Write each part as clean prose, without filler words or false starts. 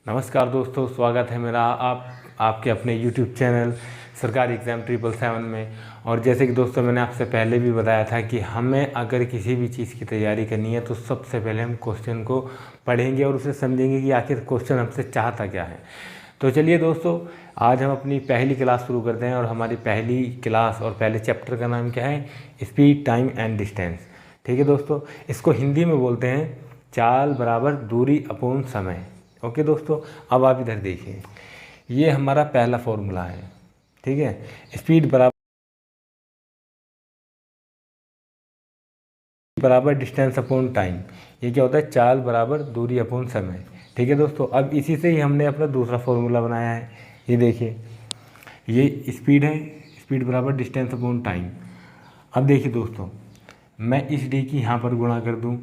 नमस्कार दोस्तों, स्वागत है मेरा आपके अपने YouTube चैनल सरकारी एग्ज़ाम 777 में। और जैसे कि दोस्तों मैंने आपसे पहले भी बताया था कि हमें अगर किसी भी चीज़ की तैयारी करनी है तो सबसे पहले हम क्वेश्चन को पढ़ेंगे और उसे समझेंगे कि आखिर क्वेश्चन हमसे चाहता क्या है। तो चलिए दोस्तों, आज हम अपनी पहली क्लास शुरू करते हैं और हमारी पहली क्लास और पहले चैप्टर का नाम क्या है? Speed, time and distance. ठीक है दोस्तों, इसको हिंदी में बोलते हैं चाल बराबर दूरी अपॉन समय। ओके दोस्तों, अब आप इधर देखिए, ये हमारा पहला फॉर्मूला है। ठीक है, स्पीड बराबर डिस्टेंस अपॉन टाइम। ये क्या होता है? चाल बराबर दूरी अपॉन समय। ठीक है दोस्तों, अब इसी से ही हमने अपना दूसरा फॉर्मूला बनाया है। ये देखिए, ये स्पीड है, स्पीड बराबर डिस्टेंस अपॉन टाइम। अब देखिए दोस्तों, मैं इस डी की यहाँ पर गुणा कर दूँ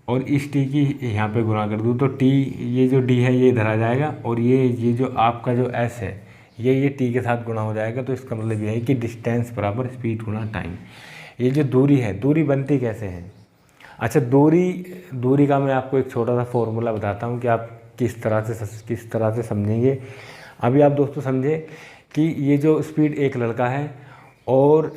और इस टी की यहाँ पे गुणा कर दूँ तो टी, ये जो डी है ये इधर आ जाएगा और ये जो आपका जो एस है ये टी के साथ गुणा हो जाएगा। तो इसका मतलब ये है कि डिस्टेंस बराबर स्पीड गुणा टाइम। ये जो दूरी है, दूरी बनती कैसे है? अच्छा, दूरी का मैं आपको एक छोटा सा फॉर्मूला बताता हूँ कि आप किस तरह से समझेंगे। अभी आप दोस्तों समझे कि ये जो स्पीड एक लड़का है और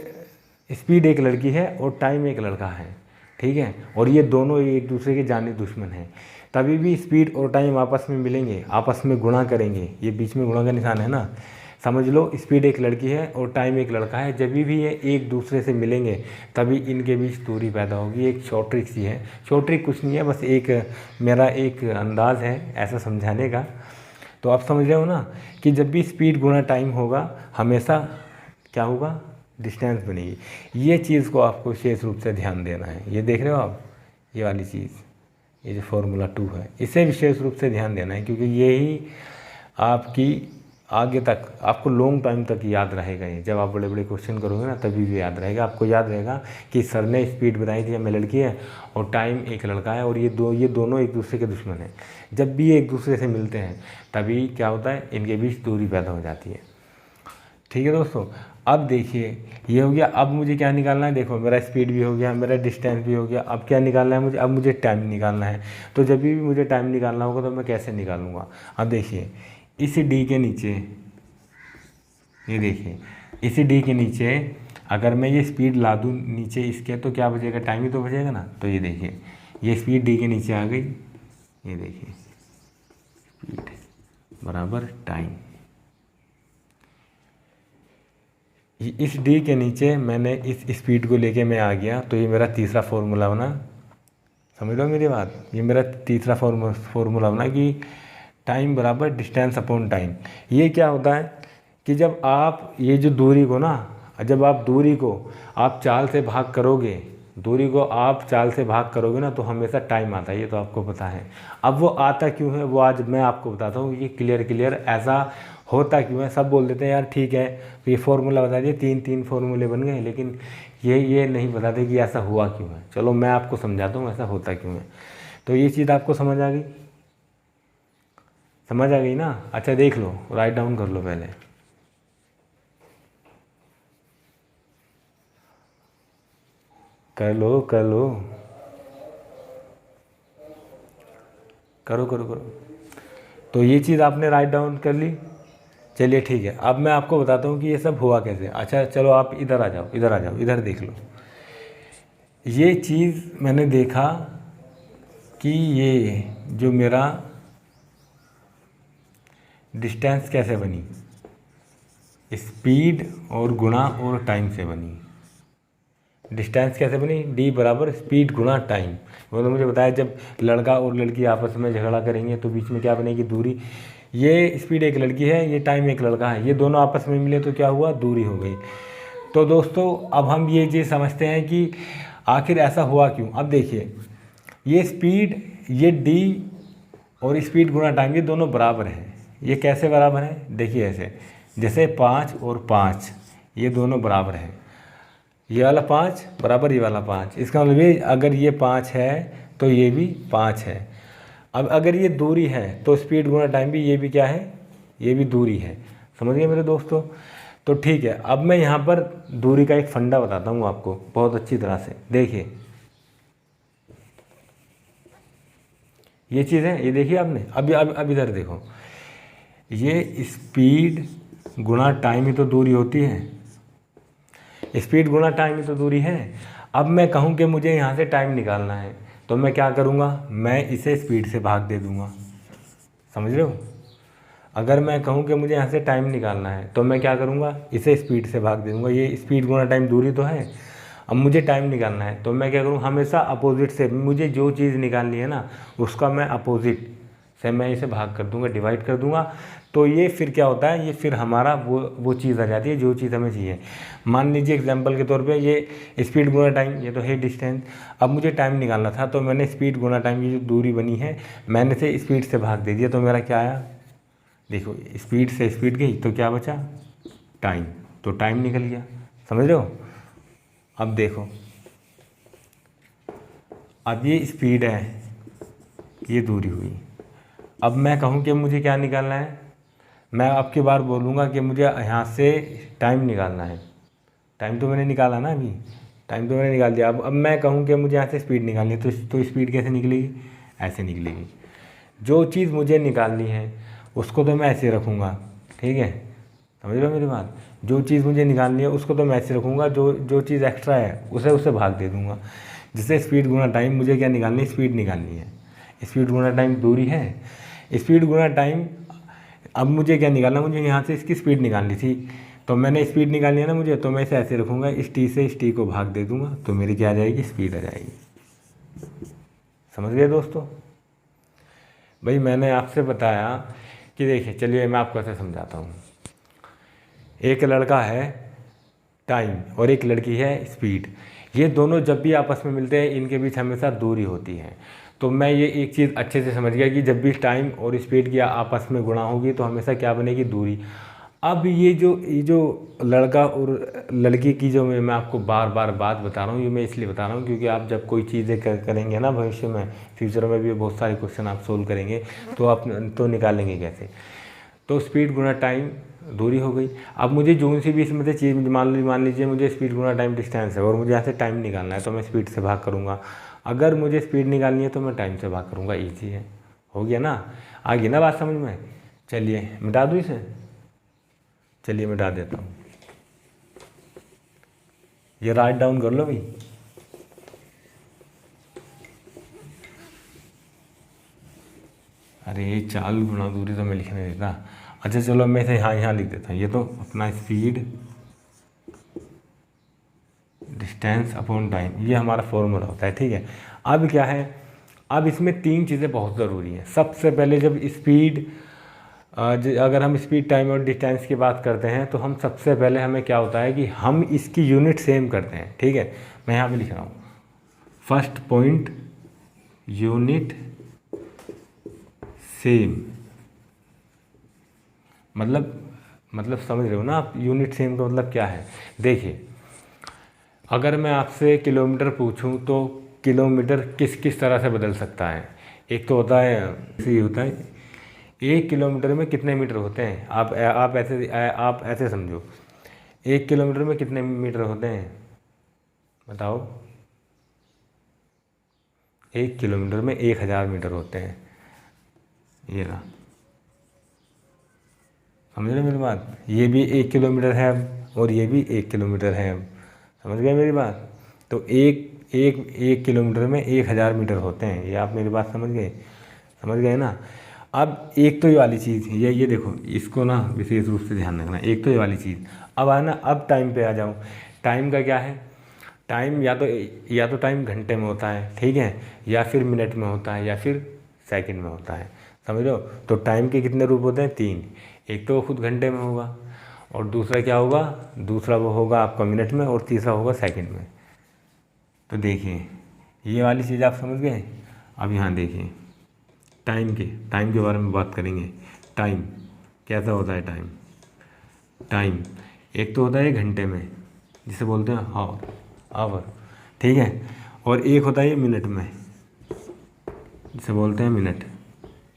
स्पीड एक लड़की है और टाइम एक लड़का है। ठीक है, और ये दोनों एक दूसरे के जानी दुश्मन हैं। तभी भी स्पीड और टाइम आपस में मिलेंगे, आपस में गुणा करेंगे। ये बीच में गुणा का निशान है ना, समझ लो। स्पीड एक लड़की है और टाइम एक लड़का है, जब भी ये एक दूसरे से मिलेंगे तभी इनके बीच दूरी पैदा होगी। एक शॉर्ट ट्रिक सी है, शॉर्ट ट्रिक कुछ नहीं है, बस मेरा एक अंदाज़ है ऐसा समझाने का। तो आप समझ रहे हो ना कि जब भी स्पीड गुणा टाइम होगा हमेशा क्या होगा? डिस्टेंस बनेगी। ये चीज़ को आपको विशेष रूप से ध्यान देना है। ये देख रहे हो आप, ये वाली चीज़, ये जो फॉर्मूला 2 है, इसे विशेष रूप से ध्यान देना है, क्योंकि ये ही आपकी आगे तक, आपको लॉन्ग टाइम तक याद रहेगा। ये जब आप बड़े बड़े क्वेश्चन करोगे ना तभी भी याद रहेगा। आपको याद रहेगा कि सर ने स्पीड बताई थी, हमें लड़की है और टाइम एक लड़का है और ये दोनों एक दूसरे के दुश्मन हैं। जब भी एक दूसरे से मिलते हैं तभी क्या होता है? इनके बीच दूरी पैदा हो जाती है। ठीक है दोस्तों, अब देखिए ये हो गया। अब मुझे क्या निकालना है? देखो, मेरा स्पीड भी हो गया, मेरा डिस्टेंस भी हो गया। अब क्या निकालना है मुझे? अब मुझे टाइम निकालना है। तो जब भी मुझे टाइम निकालना होगा तो मैं कैसे निकालूंगा? अब देखिए, इसी डी के नीचे, ये देखिए, इसी डी के नीचे अगर मैं ये स्पीड ला दूँ नीचे इसके, तो क्या बचेगा? टाइम ही तो बचेगा ना। तो ये देखिए, ये स्पीड डी के नीचे आ गई। ये देखिए, स्पीड बराबर टाइम। इस डी के नीचे मैंने इस स्पीड को लेके मैं आ गया, तो ये मेरा तीसरा फॉर्मूला बना। समझ लो मेरी बात, ये मेरा तीसरा फॉर्मूला बना कि टाइम बराबर डिस्टेंस अपॉन टाइम। ये क्या होता है कि जब आप ये जो दूरी को ना, जब आप दूरी को आप चाल से भाग करोगे, दूरी को आप चाल से भाग करोगे ना, तो हमेशा टाइम आता है। ये तो आपको पता है। अब वो आता क्यों है वो आज मैं आपको बताता हूँ। ये क्लियर ऐसा होता क्यों है। सब बोल देते हैं यार ठीक है, तो ये फॉर्मूला बता दिए, तीन फॉर्मूले बन गए, लेकिन ये नहीं बताते कि ऐसा हुआ क्यों है। चलो मैं आपको समझाता हूँ ऐसा होता क्यों है। तो ये चीज़ आपको समझ आ गई? समझ आ गई ना? अच्छा देख लो, राइट डाउन कर लो पहले। कर लो करो। तो ये चीज़ आपने राइट डाउन कर ली। चलिए ठीक है, अब मैं आपको बताता हूँ कि ये सब हुआ कैसे। अच्छा चलो आप इधर आ जाओ, इधर देख लो। ये चीज़ मैंने देखा कि ये जो मेरा डिस्टेंस कैसे बनी, स्पीड और गुणा और टाइम से बनी। डिस्टेंस कैसे बनी? डी बराबर स्पीड गुणा टाइम। वो तो मुझे बताया, जब लड़का और लड़की आपस में झगड़ा करेंगे तो बीच में क्या बनेगी? दूरी। ये स्पीड एक लड़की है, ये टाइम एक लड़का है, ये दोनों आपस में मिले तो क्या हुआ? दूरी हो गई। तो दोस्तों अब हम ये चीज़ समझते हैं कि आखिर ऐसा हुआ क्यों। अब देखिए, ये स्पीड, ये डी और स्पीड गुणा टाइम, ये दोनों बराबर हैं। ये कैसे बराबर हैं? देखिए ऐसे, जैसे 5 और 5 ये दोनों बराबर हैं। ये वाला 5 बराबर ये वाला 5, इसका मतलब ये अगर ये 5 है तो ये भी 5 है। अब अगर ये दूरी है तो स्पीड गुणा टाइम भी, ये भी क्या है? ये भी दूरी है। समझ गए मेरे दोस्तों? तो ठीक है, अब मैं यहाँ पर दूरी का एक फंडा बताता हूँ आपको बहुत अच्छी तरह से। देखिए, ये चीज़ है, ये देखिए आपने। अब इधर देखो, ये स्पीड गुणा टाइम ही तो दूरी होती है, स्पीड गुणा टाइम ही तो दूरी है। अब मैं कहूँ कि मुझे यहाँ से टाइम निकालना है, तो मैं क्या करूँगा, मैं इसे स्पीड से भाग दे दूँगा, समझ रहे हो। अगर मैं कहूँ कि मुझे यहाँ से टाइम निकालना है, तो मैं क्या करूँगा, इसे स्पीड से भाग दे दूँगा। ये स्पीड गुणा टाइम दूरी तो है। अब मुझे टाइम निकालना है, तो मैं क्या करूँ, हमेशा अपोजिट से, मुझे जो चीज़ निकालनी है ना, उसका मैं अपोजिट से मैं इसे भाग कर दूँगा, डिवाइड कर दूँगा। तो ये फिर क्या होता है, ये फिर हमारा वो चीज़ आ जाती है जो चीज़ हमें चाहिए। मान लीजिए एग्जांपल के तौर पे, ये स्पीड गुणा टाइम, ये तो है डिस्टेंस। अब मुझे टाइम निकालना था, तो मैंने स्पीड गुणा टाइम की जो दूरी बनी है, मैंने इसे स्पीड से भाग दे दिया, तो मेरा क्या आया, देखो स्पीड से स्पीड गई तो क्या बचा, टाइम, तो टाइम निकल गया, समझ रहे हो। अब देखो, अब ये स्पीड है, ये दूरी हुई। अब मैं कहूँ कि मुझे क्या निकालना है, मैं अब की बार बोलूँगा कि मुझे यहाँ से टाइम निकालना है। टाइम तो मैंने निकाला ना, अभी टाइम तो मैंने निकाल दिया। अब मैं कहूँ कि मुझे यहाँ से स्पीड निकालनी है, तो स्पीड कैसे निकलेगी, ऐसे निकलेगी। जो चीज़ मुझे निकालनी है उसको तो मैं ऐसे रखूँगा, ठीक है, समझ रहे हो मेरी बात। जो चीज़ मुझे निकालनी है उसको तो मैं ऐसे रखूँगा, जो चीज़ एक्स्ट्रा है उसे भाग दे दूँगा। जिससे स्पीड गुणा टाइम, मुझे क्या निकालनी है, स्पीड निकालनी है। स्पीड गुणा टाइम दूरी है, स्पीड गुणा टाइम। अब मुझे क्या निकालना, मुझे यहाँ से इसकी स्पीड निकालनी थी, तो मैंने स्पीड निकालनी है ना मुझे, तो मैं इसे ऐसे रखूँगा, इस टी से इस टी को भाग दे दूँगा, तो मेरी क्या आ जाएगी, स्पीड आ जाएगी। समझ गए दोस्तों। भाई मैंने आपसे बताया कि देखिए, चलिए मैं आपको ऐसे समझाता हूँ। एक लड़का है टाइम और एक लड़की है स्पीड। ये दोनों जब भी आपस में मिलते हैं, इनके बीच हमेशा दूरी होती है। तो मैं ये एक चीज़ अच्छे से समझ गया कि जब भी टाइम और स्पीड की आपस में गुणा होगी तो हमेशा क्या बनेगी, दूरी। अब ये जो लड़का और लड़की की जो मैं आपको बार बार बात बता रहा हूँ, ये मैं इसलिए बता रहा हूँ क्योंकि आप जब कोई चीज़ें करेंगे ना भविष्य में, फ्यूचर में भी बहुत सारे क्वेश्चन आप सोल्व करेंगे, तो आप तो निकालेंगे कैसे। तो स्पीड गुणा टाइम दूरी हो गई। अब मुझे जो सी भी इसमें से चीज़, मान लीजिए मुझे स्पीड गुणा टाइम डिस्टेंस है और मुझे यहाँ से टाइम निकालना है, तो मैं स्पीड से भाग करूँगा। अगर मुझे स्पीड निकालनी है तो मैं टाइम से भाग करूँगा, ईजी है, हो गया ना। आ गई ना बात समझ में। चलिए मिटा दूँ इसे, चलिए मिटा देता हूँ। ये राइट डाउन कर लो भाई। अरे चाल गुणा दूरी तो मैं लिखने देता। अच्छा चलो मैं इसे यहाँ लिख देता हूँ। ये तो अपना स्पीड डिस्टेंस अपॉन टाइम, ये हमारा फॉर्मूला होता है, ठीक है। अब क्या है, अब इसमें तीन चीज़ें बहुत ज़रूरी हैं। सबसे पहले जब स्पीड, अगर हम स्पीड टाइम और डिस्टेंस की बात करते हैं, तो हम सबसे पहले हमें क्या होता है कि हम इसकी यूनिट सेम करते हैं, ठीक है। मैं यहाँ पे लिख रहा हूँ, फर्स्ट पॉइंट यूनिट सेम, मतलब समझ रहे हो ना आप, यूनिट सेम का मतलब क्या है। देखिए, अगर मैं आपसे किलोमीटर पूछूं तो किलोमीटर किस किस तरह से बदल सकता है। एक तो होता है, ऐसे होता है, 1 किलोमीटर में कितने मीटर होते हैं। आप ऐसे समझो, 1 किलोमीटर में कितने मीटर होते हैं बताओ। 1 किलोमीटर में 1000 मीटर होते हैं। ये ना, समझ रहे मेरी बात। ये भी 1 किलोमीटर है और ये भी 1 किलोमीटर है, समझ गए मेरी बात। तो एक किलोमीटर में 1000 मीटर होते हैं। ये आप मेरी बात समझ गए ना। अब एक तो ये वाली चीज़, ये देखो, इसको ना विशेष रूप से ध्यान रखना। एक तो ये वाली चीज़। अब आना, अब टाइम पे आ जाऊँ। टाइम का क्या है, टाइम या तो टाइम घंटे में होता है, ठीक है, या फिर मिनट में होता है, या फिर सेकंड में होता है, समझ लो। तो टाइम के कितने रूप होते हैं, 3। एक तो वो खुद घंटे में होगा, और दूसरा क्या होगा, दूसरा वो होगा आपका मिनट में, और तीसरा होगा सेकंड में। तो देखिए, ये वाली चीज़ आप समझ गए। अब यहाँ देखिए, टाइम के बारे में बात करेंगे। टाइम कैसा होता है, टाइम एक तो होता है घंटे में, जिसे बोलते हैं आवर, ठीक है, और एक होता है मिनट में, जिसे बोलते हैं मिनट,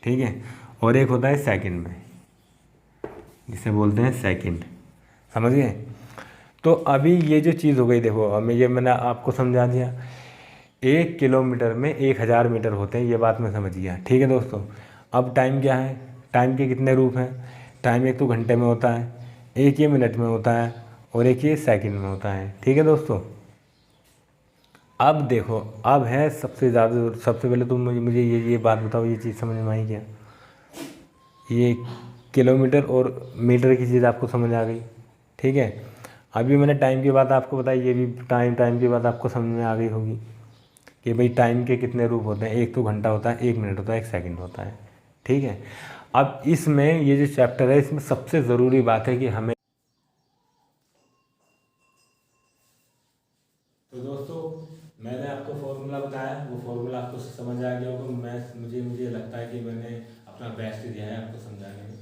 ठीक है, और एक होता है सेकंड में, जिसे बोलते हैं सेकंड, समझ गए। तो अभी ये जो चीज़ हो गई, देखो, मैंने आपको समझा दिया 1 किलोमीटर में 1000 मीटर होते हैं, ये बात मैं समझ गया। ठीक है दोस्तों, अब टाइम क्या है, टाइम के कितने रूप हैं। टाइम एक तो घंटे में होता है, एक ये मिनट में होता है, और एक ये सेकंड में होता है। ठीक है दोस्तों, अब देखो, अब है सबसे ज़्यादा, सबसे पहले तुम मुझे ये बात बताओ, ये चीज़ समझ में आई क्या। ये किलोमीटर और मीटर की चीज़ आपको समझ आ गई। ठीक है, अभी मैंने टाइम की बात आपको बताई, ये भी टाइम की बात आपको समझ में आ गई होगी कि भाई टाइम के कितने रूप होते हैं। एक तो घंटा होता है, 1 मिनट होता है, 1 सेकंड होता है। ठीक है, अब इसमें ये जो चैप्टर है, इसमें सबसे ज़रूरी बात है कि हमें, तो दोस्तों मैंने आपको फॉर्मूला बताया, वो फॉर्मूला आपको समझ आ गया होगा। मुझे लगता है कि मैंने अपना बेस्ट दिया है आपको समझाने में,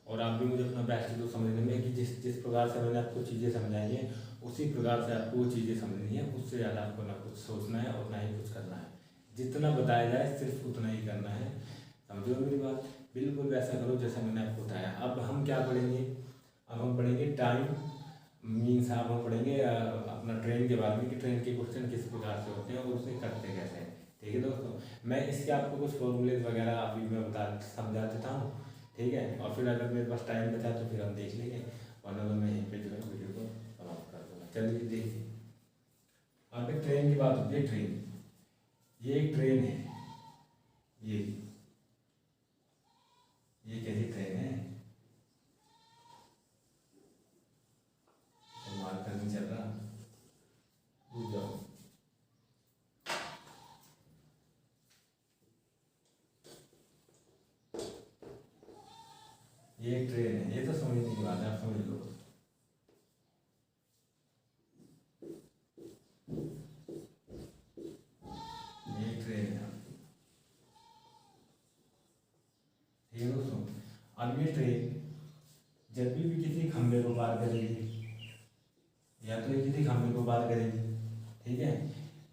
और आप भी मुझे अपना बेस्ट दो समझने में, कि जिस जिस प्रकार से मैंने आपको चीज़ें समझाई हैं उसी प्रकार से आपको वो चीज़ें समझनी है। उससे ज़्यादा आपको ना कुछ सोचना है और ना ही कुछ करना है। जितना बताया जाए सिर्फ उतना ही करना है। समझो मेरी बात, बिल्कुल वैसा करो जैसा मैंने आपको बताया। अब हम क्या पढ़ेंगे, अब हम पढ़ेंगे टाइम मीन्स, आप हम पढ़ेंगे अपना ट्रेन के बारे में, कि ट्रेन के क्वेश्चन किस प्रकार से होते हैं और उसे करते कैसे हैं। ठीक है दोस्तों, मैं इसके आपको कुछ फॉर्मूलेज वगैरह अभी मैं समझा देता हूँ। ठीक है, और फिर अगर मेरे पास टाइम बचा तो फिर हम देख लेंगे, वरना तो मैं यहीं पे जो है वीडियो को समाप्त कर दूँगा। चलिए देखिए, अब एक ट्रेन की बात होती है। ट्रेन, ये एक ट्रेन है, ये ये कैसी ट्रेन है, तो मार्कर नहीं चल रहा, रुक जाओ। ये एक ट्रेन है, ये तो समझने की बात है, आप समझ लो। ये एक ट्रेन है, ठीक है दोस्तों। अब ये ट्रेन जब भी किसी खंभे को पार करेगी, या तो ये किसी खंभे को पार करेगी, ठीक है,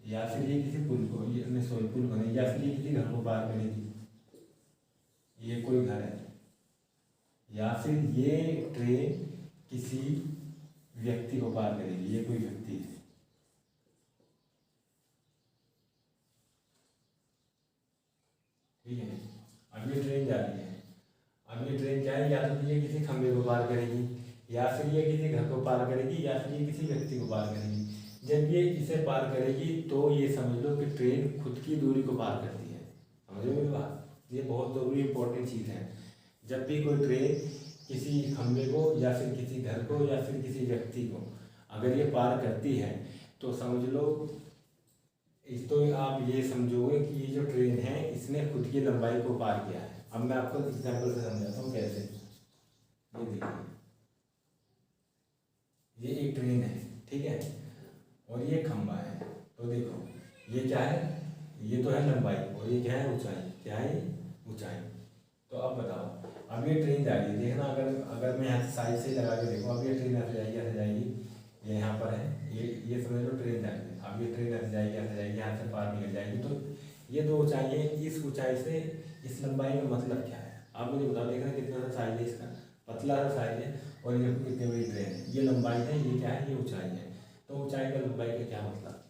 या फिर ये किसी पुल को, ये नहीं सॉरी पुल को नहीं, या फिर ये किसी घर को पार करेगी, ये कोई घर है, या फिर ये ट्रेन किसी व्यक्ति को पार करेगी, ये कोई व्यक्ति है। ठीक है, अब ये ट्रेन जा रही है, अब ये ट्रेन क्या है, या तो ये किसी खंभे को पार करेगी, या फिर ये किसी घर को पार करेगी, या फिर ये किसी व्यक्ति को पार करेगी। जब ये इसे पार करेगी तो ये समझ लो कि ट्रेन खुद की दूरी को पार करती है। समझ रहे हो मेरी बात, ये बहुत ज़रूरी इंपॉर्टेंट चीज़ है। जब भी कोई ट्रेन किसी खंभे को या फिर किसी घर को या फिर किसी व्यक्ति को अगर ये पार करती है, तो समझ लो, इस तो आप ये समझोगे कि ये जो ट्रेन है इसने खुद की लंबाई को पार किया है। अब मैं आपको एग्जाम्पल से समझाता हूँ कैसे। ये देखिए, ये एक ट्रेन है, ठीक है, और ये खंभा है। तो देखो ये क्या है, ये तो है लंबाई, और ये क्या है ऊंचाई, क्या है ऊंचाई। तो अब बताओ, अब ये ट्रेन जा रही है, देखना, अगर अगर मैं यहाँ से साइड से लगा के देखूँ, अब ये ट्रेन ऐसे जाएगी, ऐसे जाएगी, ये यहाँ पर है, ये समझ लो ट्रेन जा रही है। अब ये ट्रेन ऐसे जाएगी, ऐसे जाएगी, यहाँ से पार निकल जाएगी। तो ये दो ऊंचाई है, इस ऊंचाई से इस लंबाई का मतलब क्या है, आप मुझे बताओ। देखना कितना सा साइज है इसका, पतला सा साइज है, और ये कितनी बड़ी ट्रेन है, ये लंबाई है, ये क्या है, ये ऊंचाई है। तो ऊंचाई का लंबाई का क्या मतलब,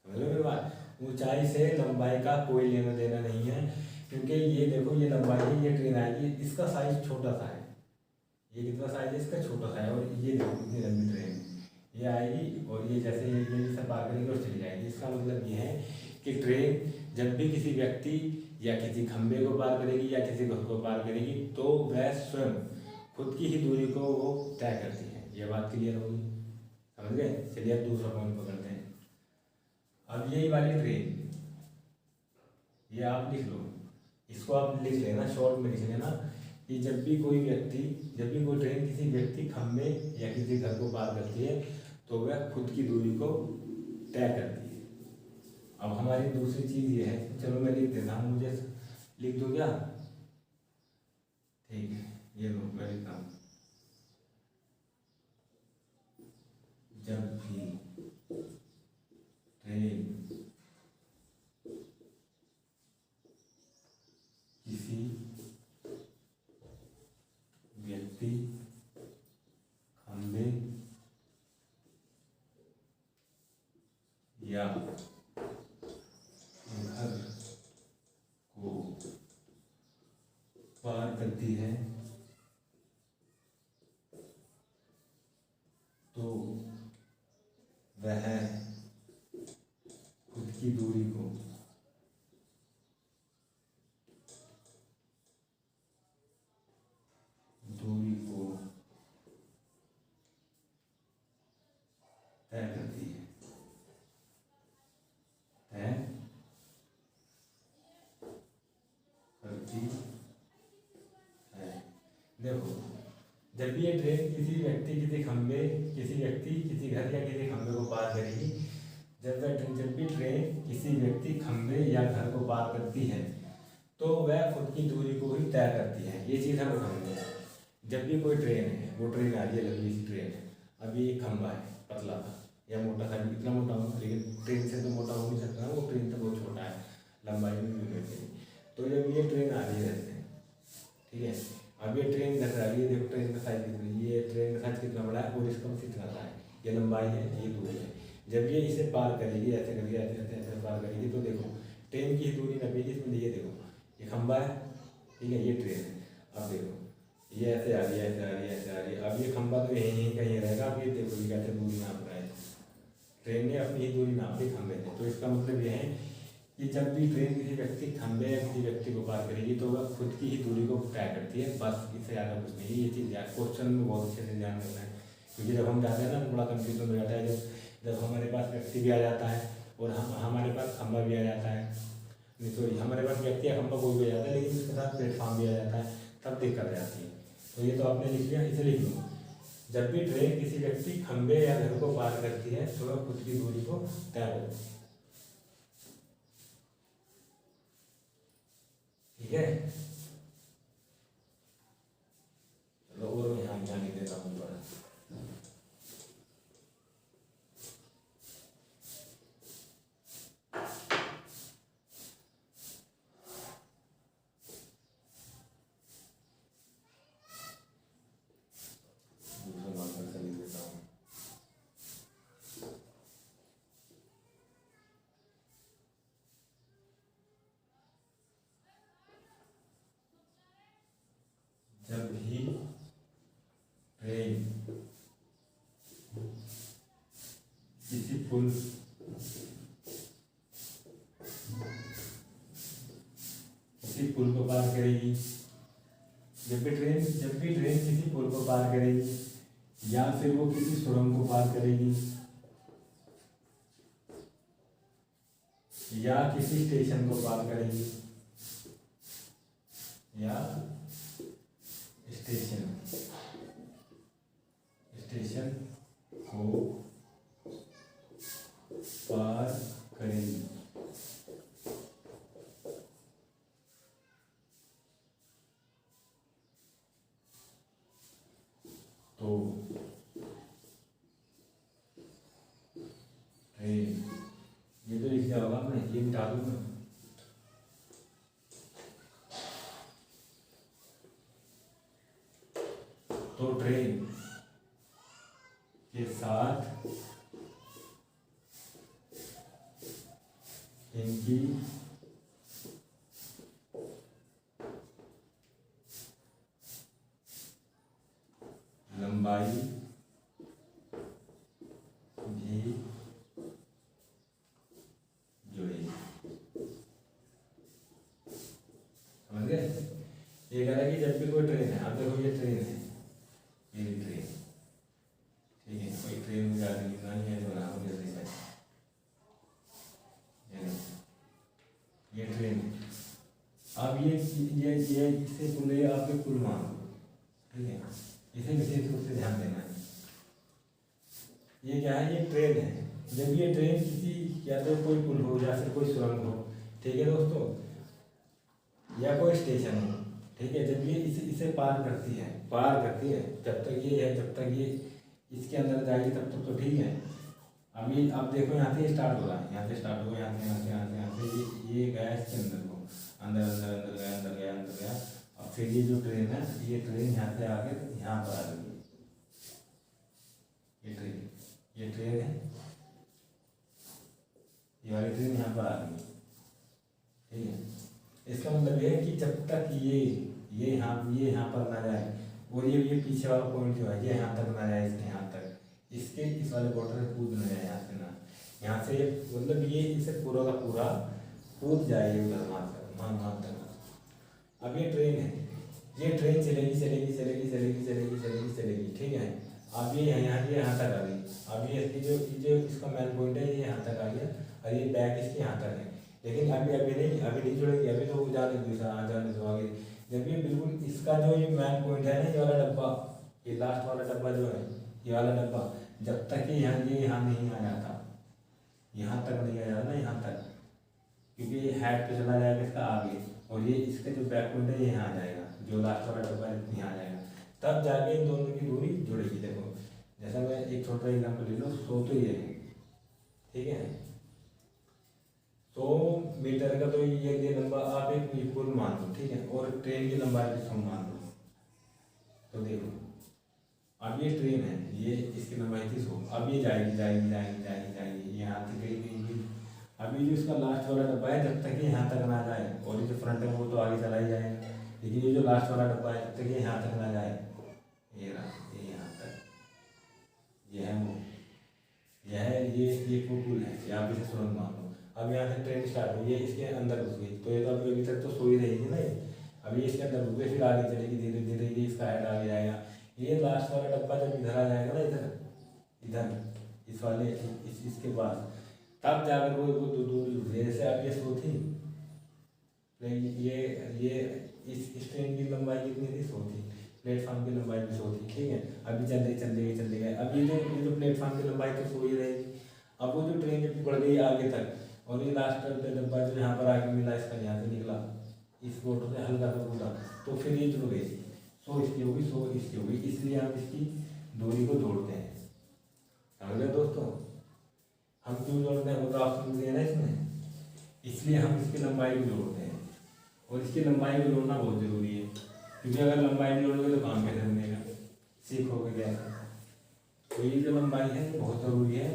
समझ लो मेरी बात। ऊंचाई से लंबाई का कोई लेना देना नहीं है, क्योंकि ये देखो, ये लंबाई है, ये ट्रेन आएगी, इसका साइज छोटा सा है, ये कितना साइज है इसका, छोटा सा है। और ये देखो कितनी लंबी ट्रेन, ये आएगी और ये जैसे ये सब पार करेगी और चली जाएगी। इसका मतलब ये है कि ट्रेन जब भी किसी व्यक्ति या किसी खंभे को पार करेगी या किसी घर को पार करेगी, तो वह स्वयं खुद की ही दूरी को वो तय करती है। ये बात क्लियर होगी, समझ गए। चलिए अब दूसरा पॉइंट पकड़ते हैं। अब यही वाली ट्रेन, ये आप लिख लो, इसको आप लिख लेना, शॉर्ट में लिख लेना, कि जब भी कोई व्यक्ति, जब भी कोई ट्रेन किसी व्यक्ति खंभे या किसी घर को पार करती है, तो वह खुद की दूरी को तय करती है। अब हमारी दूसरी चीज़ ये है, चलो मैं लिख देता हूँ, मुझे लिख दो क्या, ठीक है, ये लो मैं लिखता हूँ। जब भी ट्रेन किसी व्यक्ति खंभे या तय करती है, तय करती है। देखो, जब भी ये ट्रेन किसी व्यक्ति किसी खंबे किसी घर या किसी खंबे को पार करेगी, जब भी ट्रेन किसी व्यक्ति खंबे या घर को पार करती है तो वह खुद की दूरी को ही तय करती है। ये चीज़ हमें समझनी है। जब भी कोई ट्रेन है, वो ट्रेन आ रही है, लंबी सी ट्रेन है, अभी एक खंबा है पतला सा या मोटा सा, इतना मोटा हो, लेकिन ट्रेन से तो मोटा हो नहीं सकता, वो ट्रेन तो बहुत छोटा है, लंबाई में भी नहीं। तो जब ये ट्रेन आ रही है ऐसे, ठीक है, अब ये ट्रेन इधर आ रही है, देखो ट्रेन का साइज कितना, ये ट्रेन का साइज कितना बड़ा है और इसका कितना बड़ा है, ये लंबाई है, ये दूरी है। जब ये इसे पार करेगी, ऐसे करके ऐसे ऐसे ऐसे पार करेगी, तो देखो ट्रेन की दूरी नपेगी इसमें, ये देखो ये खंबा है, ठीक है, ये ट्रेन है। अब देखो ये ऐसे आ रही है, ऐसे आ रही है, ऐसे आ रही है, अब ये खंबा तो यहीं कहीं रहेगा। अब ये देखो ये कैसे दूरी नाप रहा है, ट्रेन ने अपनी ही दूरी नापी खंबे से। तो इसका मतलब ये है कि जब भी ट्रेन किसी व्यक्ति खंबे या किसी व्यक्ति को पार करेगी तो वह खुद की ही दूरी को तय करती है, बस इससे ज़्यादा कुछ नहीं। ये चीज़ यार क्वेश्चन में बहुत अच्छे से ध्यान रखना है, क्योंकि जब हम जाते हैं ना तो बड़ा कंफ्यूजन हो जाता है। जब हमारे पास व्यक्ति भी आ जाता है और हमारे पास खंबा भी आ जाता है, नहीं तो हमारे पास व्यक्ति या खंबा कोई भी आ जाता है, लेकिन उसके साथ प्लेटफॉर्म भी आ जाता है, तब दिक्कत आ जाती है। तो ये तो आपने लिख लिया, इसे लिख लो। जब भी ट्रेन किसी व्यक्ति खंबे या घर को पार करती है तो वह खुद की दूरी को तय करती है, ठीक है। चलो और मैं यहाँ ध्यान नहीं देता हूँ पर दूसरा मार्कर से लिख देता हूँ। जब भी ट्रेन किसी पुल को पार करेगी, जब भी ट्रेन किसी पुल को पार करेगी या फिर वो किसी सुरंग को पार करेगी या किसी स्टेशन को पार करेगी या स्टेशन को पार करेगी, तो ट्रेन, ये तो लिख दिया होगा आपने, ये मिटा दूंगा। तो ट्रेन के साथ इनकी लंबाई भी जुड़ेगी, समझ गए। ये कह रहा है कि जब भी कोई ट्रेन है, अब देखो ये ट्रेन है, ये ट्रेन, ठीक है, कोई ट्रेन में जा रही है, बना हो जैसे ये ट्रेन है। अब ये इससे पुले आपके पुल मान, ठीक है, इसे विशेष रूप से ध्यान देना है। ये क्या है, ये ट्रेन है। जब ये ट्रेन किसी या तो कोई पुल हो या फिर कोई सुरंग हो, ठीक है दोस्तों, या कोई स्टेशन हो, ठीक है, जब ये इसे पार करती है, जब तक ये है, जब तक ये इसके अंदर जाएगी तब तक तो ठीक है। अब ये आप देखो यहाँ से स्टार्ट हो रहा है, यहाँ से स्टार्ट हो गया, यहाँ से ये गया इसके अंदर को, अंदर अंदर अंदर गया, अंदर गया, अंदर गया। अब फिर ये जो ट्रेन है, ये ट्रेन यहाँ से आके यहाँ पर आ गई, ये ट्रेन है, ये वाली ट्रेन यहाँ पर आ गई, ठीक है। इसका मतलब ये है कि जब तक ये यहाँ पर ना जाए और ये पीछे वाला पॉइंट जो है ये यहाँ तक ना जाए, इसके यहाँ तक, इसके इस वाले बॉर्डर से कूद ना जाए, यहाँ से ना, यहाँ से मतलब ये इसे पूरा का पूरा कूद जाए उधर वहाँ तक। अब ये ट्रेन है, ये ट्रेन चलेगी, ठीक है। अब ये यहाँ तक आ गई। अब ये जो इसका मेन पॉइंट है ये यहाँ तक आ गया और ये बैक इसके यहाँ तक है। लेकिन अभी नहीं जुड़ेगी, अभी तो जाने दो, जाने दो आगे। जब ये बिल्कुल इसका जो ये मेन पॉइंट है ना, ये वाला डब्बा, ये लास्ट वाला डब्बा जो है, ये वाला डब्बा, जब तक कि यहाँ नहीं आ जाता, यहाँ तक नहीं आ जाता ना, यहाँ तक, क्योंकि ये हेड पे चला जाएगा इसका आगे, और ये इसका जो बैक पॉइंट है ये यहाँ आ जाएगा, जो लास्ट वाला डब्बा है यहाँ आ जाएगा, तब जाके इन दोनों की दूरी जुड़ेगी। देखो जैसा मैं एक छोटा एग्जाम्पल ले लो, 100 तो ये है, ठीक है, 100 मीटर का तो ये लंबा आप एक इक्वल मान लो, ठीक है, और ट्रेन की लंबाई भी 100 मान लो। तो देखो अब ये ट्रेन है, ये इसकी लंबाई थी 100, अब ये जाएगी जाएगी जाएगी जाएगी जाएगी, यहाँ तक गई। अभी जो इसका लास्ट वाला डब्बा है, जब तक ये यहाँ तक ना जाए, और ये जो फ्रंट है वो तो आगे चला ही जाएगा, लेकिन ये जो लास्ट वाला डब्बा है, जब तक ये यहाँ तक ना जाए, ये रहा, ये यहाँ तक, ये है वो, यह है ये पुल है, यहाँ पे से सुरंग मान लो। अब यहाँ से ट्रेन स्टार्ट हुई, ये इसके अंदर घुस गई, तो ये तो अभी तक तो सो ही रहेगी ना ये, अभी इसके अंदर घुस गई, फिर आगे चलेगी धीरे धीरे, ये इसका हेड आगे जाएगा। ये लास्ट वाला डब्बा जब इधर आ जाएगा ना, इधर इस वाले इसके पास, तब जाकर वो दूरी उठ रही है। जैसे अब ये 100 थी, ये इस ट्रेन की लंबाई कितनी थी, 100 थी, प्लेटफॉर्म की लंबाई भी 100 थी, ठीक है। अभी चल गए, अब ये जो प्लेटफॉर्म की लंबाई तो 100 ही रहेगी। अब वो जो ट्रेन जब बढ़ गई आगे तक, और ये लास्ट डब्बा जो यहाँ पर आगे मिला, इसका यहाँ से निकला, इस फोटो से हल्का सा कूदा, तो फिर ये जुड़ गई, 100 इसकी होगी, 100 इसकी होगी, इसलिए हम इसकी दूरी को जोड़ते हैं। समझ गए दोस्तों, हम क्यों जोड़ते हैं, वो तो ऑप्शन दिया ना इसमें, इसलिए हम इसकी लंबाई को जोड़ते हैं, और इसकी लंबाई को जोड़ना बहुत ज़रूरी है, क्योंकि अगर लंबाई नहीं जोड़ोगे तो काम कैसे बनेगा, सीखोगे कैसे। तो ये जो लंबाई है बहुत ज़रूरी है,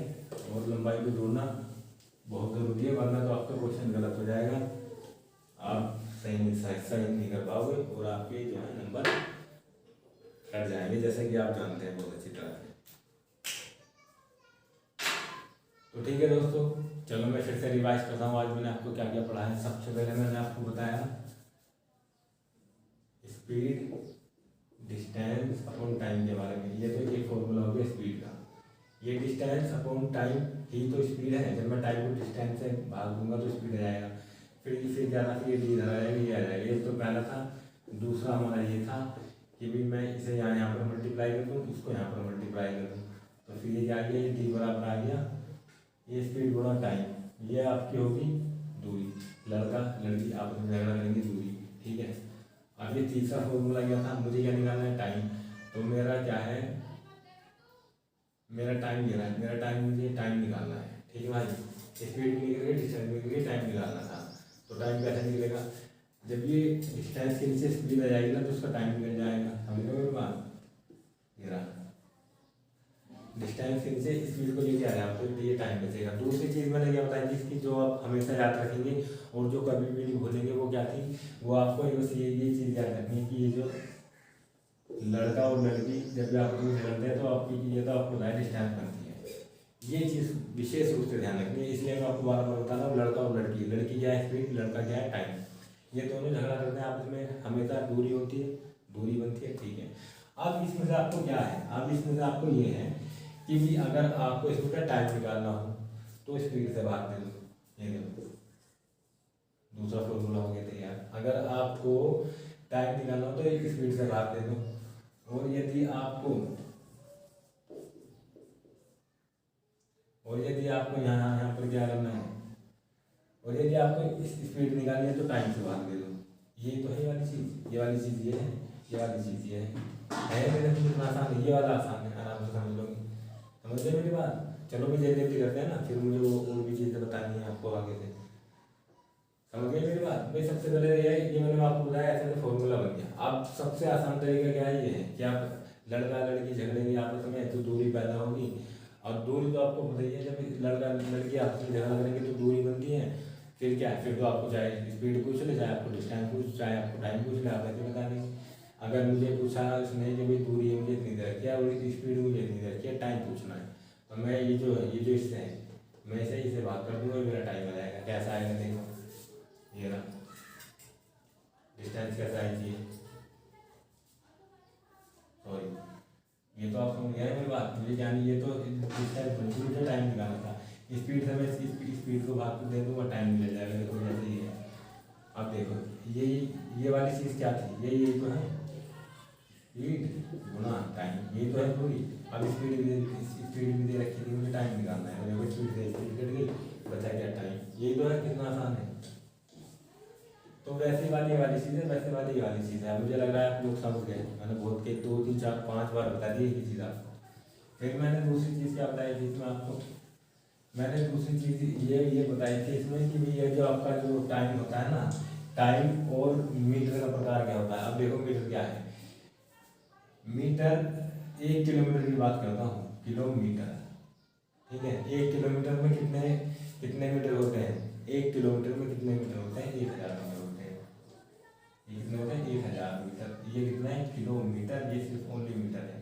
और लंबाई को जोड़ना बहुत ज़रूरी है, वरना तो आपका क्वेश्चन गलत हो जाएगा, आप सही नहीं कर पाओगे, और आपके जो है नंबर कट जाएंगे, जैसे कि आप जानते हैं बहुत अच्छी तरह से। तो ठीक है दोस्तों, चलो मैं फिर से रिवाइज करता हूँ, आज मैंने आपको क्या क्या पढ़ा है। सबसे पहले मैंने आपको बताया स्पीड, डिस्टेंस अपॉन टाइम के बारे में। ये तो एक फॉर्मूला हो गया स्पीड का, ये डिस्टेंस अपॉन टाइम ही तो स्पीड है। जब मैं टाइम को डिस्टेंस से भाग दूंगा तो स्पीड आ जाएगा, फिर क्या था, फिर ये डी इधर आ जाएगा, ये आ जाएगा। ये तो पहला था। दूसरा हमारा ये था कि भी मैं इसे यहाँ पर मल्टीप्लाई कर दूँ, इसको यहाँ पर मल्टीप्लाई कर दूँ, तो फिर ये क्या आ गया, ये डी बराबर आ गया ये स्पीड गुणा टाइम, ये आपकी होगी दूरी, लड़का लड़की आपस में झगड़ा करेंगे, दूरी, ठीक है। अब ये तीसरा फॉर्मूला क्या था, मुझे क्या निकालना है, टाइम। तो मेरा क्या है, मेरा टाइम ये रहा है, मेरा टाइम, मुझे टाइम निकालना है, ठीक है भाई। स्पीड भी निकल गई, डिस्टेंस भी निकल गई, टाइम निकालना था। तो टाइम कैसे निकलेगा, जब ये डिस्टेंस के नीचे स्पीड आ जाएगी ना, तो उसका टाइम निकल जाएगा। समझ लो मेरी बात, ये रहा डिस्टेंस के नीचे स्पीड को लेके आ रहा है, तो ये टाइम बचेगा। दूसरी चीज़ मैंने क्या बताई, जिसकी जो आप हमेशा याद रखेंगे और जो कभी भी नहीं भूलेंगे, वो क्या थी, वो आपको बस ये चीज़ याद रखनी है कि ये जो लड़का और लड़की जब भी आपस में झगड़ते हैं, तो आपकी ये तो आपको लाइन डिस्टेंस बनती है। ये चीज़ विशेष रूप से ध्यान रखनी है, इसलिए मैं आपको बार बार बता रहा हूँ, लड़का और लड़की, लड़की क्या है स्पीड, लड़का क्या है टाइम। ये दोनों झगड़ा करते हैं आपस में, हमेशा दूरी होती है, दूरी बनती है, ठीक है। अब इसमें से आपको क्या है, अब इसमें से आपको ये है कि भी अगर आपको इसमें का टाइम निकालना हो तो स्पीड से भाग दे दो, ये देखो दूसरा फॉर्मूला हो गया तैयार। अगर आपको टाइम निकालना हो तो एक स्पीड से भाग दे दो, और यदि आपको यहाँ पर क्या करना है, और यदि आपको इस स्पीड निकालनी है तो टाइम से भाग दे दो। ये तो है ये वाली चीज़, ये वाली चीज़ ये है, ये वाली चीज़ ये है मेरे को कितना आसान है, ये वाला आसान है, आराम से समझ लोगे। समझ गए मेरी बात। चलो मैं जल्दी करते हैं ना, फिर मुझे वो और भी चीज़ें बतानी है आपको आगे से। समझ गए मेरी बात। भाई सबसे पहले ये मैंने आपको बताया, ऐसे फॉर्मूला बन गया। अब सबसे आसान तरीका क्या है, ये है कि आप लड़का लड़की झगड़ेंगे आपस में तो दूरी पैदा होगी, और दूरी तो आपको पता ही है, जब लड़का लड़की आपस में झगड़ा करेंगे तो दूरी बनती है। फिर क्या है, फिर तो आपको चाहे स्पीड पूछ ले, चाहे आपको डिस्टेंस पूछ, चाहे आपको टाइम पूछ ले, आप ऐसे बता देंगे। अगर मुझे पूछा इसने कि भाई दूरी है मुझे इतनी देर क्या, और स्पीड मुझे इतनी देर क्या, टाइम पूछना है, तो मैं ये जो इससे है, मैं इसे बात कर दूँगा, मेरा टाइम आ जाएगा। कैसा आएगा देखो, ये रहा डिस्टेंस कैसा है, सॉरी ये तो आप समझ गए मेरी बात। ये यानी ये तो इस टाइप बिल्कुल टाइम निकालना था। स्पीड से मैं स्पीड को भाग कर दे दूँगा, टाइम मिल जाएगा। देखो जैसे ही है, अब देखो ये वाली चीज़ क्या थी, ये तो है स्पीड गुना टाइम, ये तो है पूरी। अब स्पीड भी दे रखी थी, मुझे टाइम निकालना है। देखो स्पीड से स्पीड कट गई, बचा क्या टाइम। यही तो है, कितना आसान है। तो वैसे वाली ये वाली चीज़ है, वैसे वाली ये वाली चीज़ है। मुझे लग रहा है आप लोग समझ गए। मैंने बहुत के 2 3 4 5 बार बता दी एक ही चीज़ आपको। फिर मैंने दूसरी चीज़ क्या बताई थी इसमें आपको, मैंने दूसरी चीज़ ये बताई थी इसमें कि ये जो आपका जो टाइम होता है ना, टाइम और मीटर का प्रकार क्या होता है। अब देखो मीटर क्या है, मीटर 1 किलोमीटर की बात करता हूँ, किलोमीटर, ठीक है। 1 किलोमीटर में कितने कितने मीटर होते हैं, 1 किलोमीटर में कितने मीटर होते हैं, 1000 मीटर होते हैं। ये कितने होते हैं, 1000 मीटर। ये कितना है, किलोमीटर, ये सिर्फ ओनली मीटर है।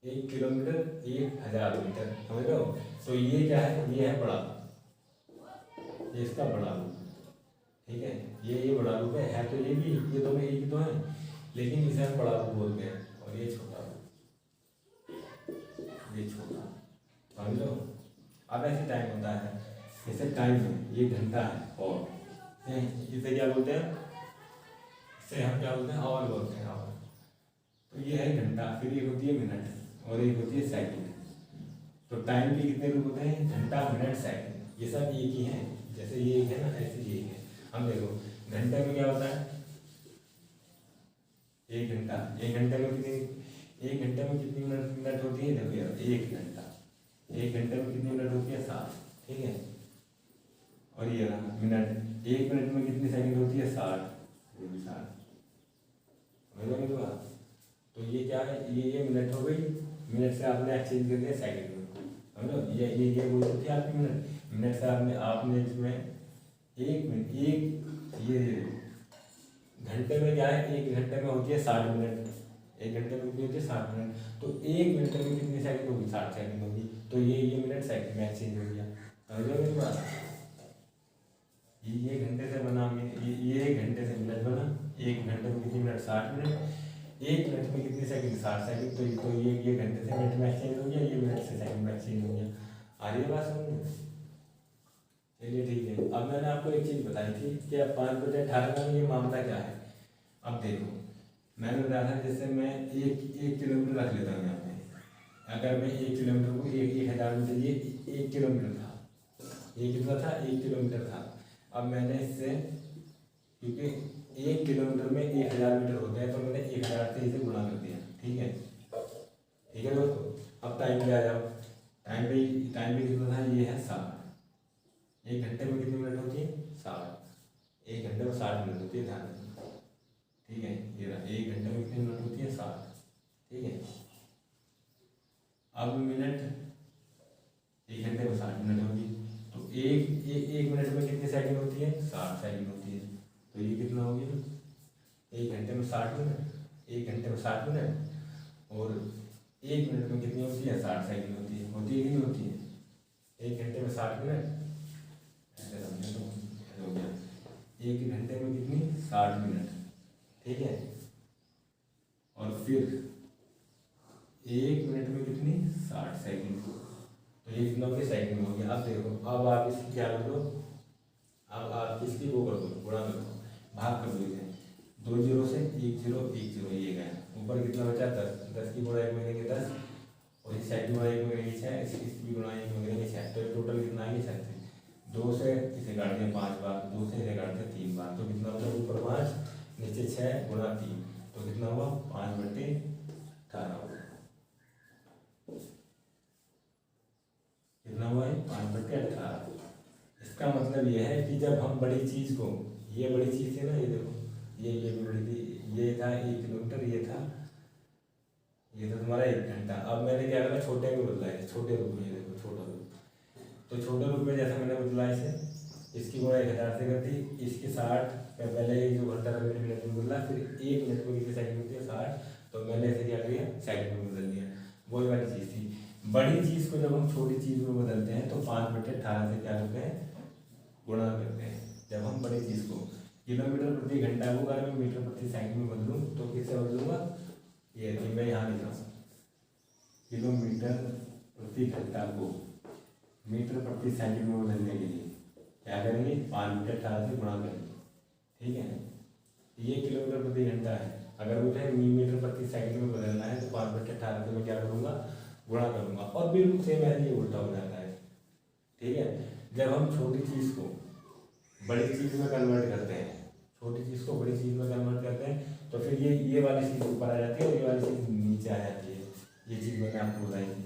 1 किलोमीटर 1000 मीटर, समझ रहे हो। तो ये क्या है, ये है बड़ा, ये इसका बड़ा रूप, ठीक है। ये बड़ा रूप है तो ये भी, ये दोनों एक ही तो है, लेकिन इसे हम बड़ा रूप बोलते हैं। और ये छोटा रूप, ये छोटा, समझ लो। अब ऐसे टाइम होता है, जैसे टाइम है, ये घंटा है, और इसे क्या बोलते हैं, इसे हम क्या बोलते हैं, आवर बोलते हैं, आवर। तो ये है घंटा, फिर एक होती है मिनट, और एक होती है सेकंड। तो टाइम के कितने रूप होते हैं, घंटा, मिनट, सेकंड, ये सब एक ही हैं। जैसे ये एक है ना, ऐसे ये एक है। हम देखो घंटे में क्या होता है, 1 घंटा, 1 घंटे में कितनी, 1 घंटे में कितनी मिनट होती है, देखो यार 1 घंटा, 1 घंटे में कितनी मिनट होती है, 7, ठीक है। और ये रहा मिनट, 1 मिनट में कितनी सेकंड होती है, 60, ये भी 60, समझ रहे हो। तो ये क्या है, ये मिनट हो गई, मिनट से आपने एक्सचेंज कर दिया सेकंड में, समझो। ये बोल थी आपकी मिनट, मिनट से आपने इसमें 1 मिनट, एक ये घंटे में क्या है, 1 घंटे में होती है 60 मिनट, 1 घंटे में कितनी होती है, 60 मिनट। तो 1 मिनट में कितनी सेकंड होगी, 60 सेकंड होगी। तो ये मिनट सेकंड में एक्सचेंज हो गया, समझ रहे हो मेरी बात। ये घंटे से बना, ये घंटे से मिनट बना, 1 घंटे में कितनी मिनट, 60 मिनट, 1 मिनट में कितनी सेकंड, 60 सेकंड। तो ये घंटे से मिनट में एक्सचेंज हो गया, ये मिनट से सेकंड में एक्सचेंज हो गया। आ रही है बात समझ में। चलिए ठीक है। अब मैंने आपको एक चीज़ बताई थी कि अब 5/18 का ये मामला क्या है। अब देखो मैंने बताया था, जैसे मैं एक किलोमीटर रख लेता हूँ यहाँ पे। अगर मैं 1 किलोमीटर को 1000 मीटर, ये 1 किलोमीटर था, ये कितना था, 1 किलोमीटर था। अब मैंने इससे, क्योंकि 1 किलोमीटर में 1000 मीटर होते हैं, तो मैंने 1000 से इसे गुणा कर दिया, ठीक है। ठीक है दोस्तों। अब टाइम पे आ जाओ, टाइम पे कितना था, ये है 60। 1 घंटे में कितनी मिनट होती है, 60, 1 घंटे में 60 मिनट होती है, ध्यान रखना, ठीक है। ये रहा, 1 घंटे में कितनी मिनट होती है, 60, ठीक है। अब मिनट, 1 घंटे में 60 मिनट होगी, तो एक मिनट में कितनी सेकंड होती है, 60 सेकंड होती है। तो ये कितना हो गया, 1 घंटे में 60 मिनट, 1 घंटे में 60 मिनट, और 1 मिनट में कितनी होती है, 60 सेकंड होती है कि नहीं होती है। 1 घंटे में 60 मिनट, ऐसे समझे तो ऐसे हो गया। 1 घंटे में कितनी, 60 मिनट, ठीक है। और फिर 1 मिनट में कितनी, 60 सेकंड। तो ये कितना हो गया, सेकंड में हो गया। अब देखो, अब आप इसकी क्या कर दो, अब आप इसकी वो कर दो, गुणा कर दो, भाग कर दो इसे। 2 जीरो से 1 जीरो 1 जीरो, ये गया। ऊपर कितना बचा, 10, 10 की गुणा 1 में करेंगे 10, और इस साइड गुणा 1 में करेंगे 6, इसकी गुणा 1 में करेंगे 6। तो टोटल कितना आएगा, 36। 2 से इसे काट दिया 5 बार, 2 से इसे काट दिया 3 बार, तो कितना होगा, ऊपर 5 नीचे 6 गुणा 3, तो कितना हुआ, 5/18 होगा। कितना हुआ है, 5/18। इसका मतलब यह है कि जब हम बड़ी चीज़ को, ये बड़ी चीज़ थी ना, ये देखो, ये भी बड़ी थी, ये था 1 किलोमीटर, ये था तुम्हारा 1 घंटा। अब मैंने क्या करा, छोटे में बदला है, छोटे रूप में, ये देखो छोटा रूप। तो छोटे रूप में जैसे मैंने बदला इसे, इसकी गुणा 1000 से कर दी, इसके 60 पहले जो घंटा था मिनट में बदला, फिर 1 मिनट में कितनी सेकंड होती है, 60। तो मैंने इसे क्या किया, सेकंड में बदल दिया। वही वाली चीज़ थी। बड़ी चीज़ को जब हम छोटी चीज़ में बदलते हैं तो 5/18 से क्या करते हैं, गुणा करते हैं। जब हम बड़ी चीज़ को किलोमीटर प्रति घंटा को अगर मैं मीटर प्रति सेकंड में बदलूँ तो किससे बदलूंगा, ये मैं यहाँ लिख रहा हूँ, किलोमीटर प्रति घंटा को मीटर प्रति सेकंड में बदलने के लिए क्या करेंगे, 5 बटे 18 से गुणा करेंगे। ठीक है, ये किलोमीटर प्रति घंटा है, अगर मुझे मीटर प्रति सेकंड में बदलना है तो 5 बटे 18 से मैं क्या करूँगा, गुणा करूँगा। और बिल्कुल सेम ऐसे ही उल्टा हो जाता है। ठीक है, जब हम छोटी चीज़ को बड़ी चीज़ में कन्वर्ट करते हैं, छोटी चीज़ को बड़ी चीज़ में कन्वर्ट करते हैं तो फिर ये वाली चीज़ ऊपर आ जाती है और ये वाली चीज़ नीचे आ जाती है। ये चीज़ मैंने आपको बताई थी,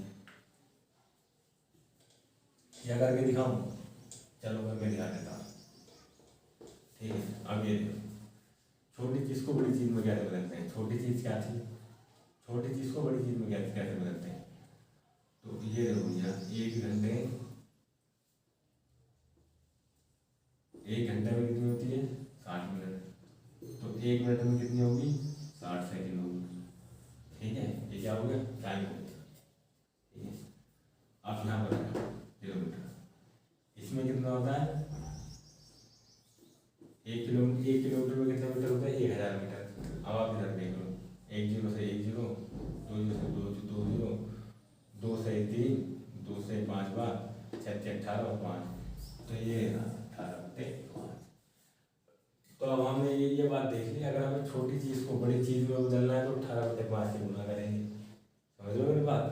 क्या करके दिखाऊं, चलो मैं दिखा देता हूँ। ठीक है, अब ये छोटी चीज़ को बड़ी चीज़ में कैसे बदलते हैं। छोटी चीज़ क्या थी, छोटी चीज़ को बड़ी चीज़ में कैसे बदलते हैं। तो ये देखो भैया, एक घंटे में कितनी होती है, 60 मिनट। तो 1 मिनट में कितनी होगी, 60 सेकंड होगी। ठीक है, ये क्या हो गया, टाइम हो गया। ठीक है, आप यहाँ पर किलोमीटर, इसमें कितना होता है, 1 किलोमीटर में कितने मीटर होता है, 1000 मीटर। अब आप इधर देख लो, 1 0 से 1 0, 2 0 से 2 0, 2 से 3, 2 से 5 बार, 6 से 18 और 5, तो ये है 18 बटे 5। तो अब हमने ये बात देख ली, अगर हमें छोटी चीज़ को बड़ी चीज़ में बदलना है तो 18 बटे 5 से गुणा करेंगे। समझ लो मेरी बात,